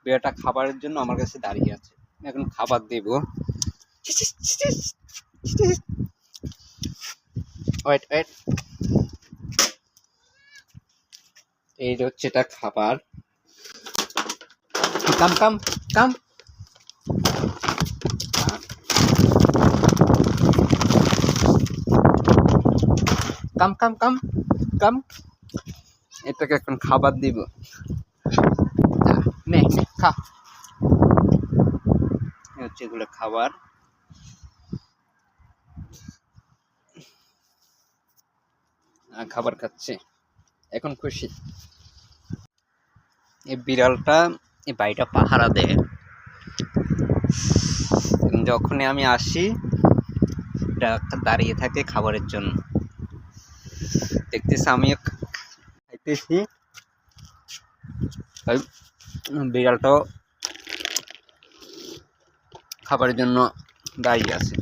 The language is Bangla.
বিড়ালটা খাবারের জন্য আমার কাছে দাঁড়িয়ে আছে। এখন খাবার দেব। ওয়েট ওয়েট, এই হচ্ছে এটা খাবার। কাম কাম কাম, কাম কাম কাম কাম, এটাকে এখন খাবার দিব। নে নে খা, হচ্ছে এগুলো খাবার। খাবার খাচ্ছে, এখন খুশি। এই বিড়ালটা এই বাড়িটা পাহারা দেয়। যখনই আমি আসি এটা দাঁড়িয়ে থাকে খাবারের জন্য। দেখতেছি আমিও খাইতেছি, বিড়ালটাও খাবারের জন্য দাঁড়িয়ে আছে।